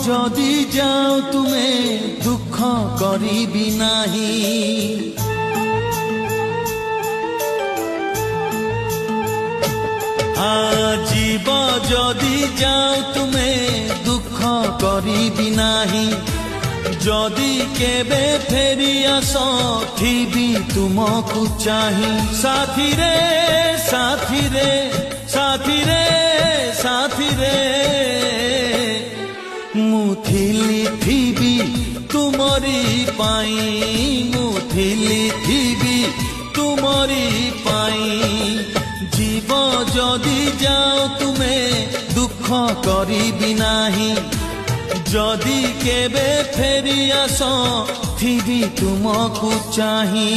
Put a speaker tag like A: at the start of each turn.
A: যদি যাও তুমে দুঃখ করিবি নাহি জীব যদি যাও তুমে দুঃখ করিবি নাহি যদি কেবে ফেরি আস থিবি তুমকু চাহি সাথী রে সাথী রে সাথী রে সাথী রে মুথিলি থিবি তুমরি পাই মুথিলি থিবি তুমরি পাই জীব যদি যাও তুমে দুঃখ করিবি নাহি যদি কেবে ফেরি আস থিবি তুমকু চাহি।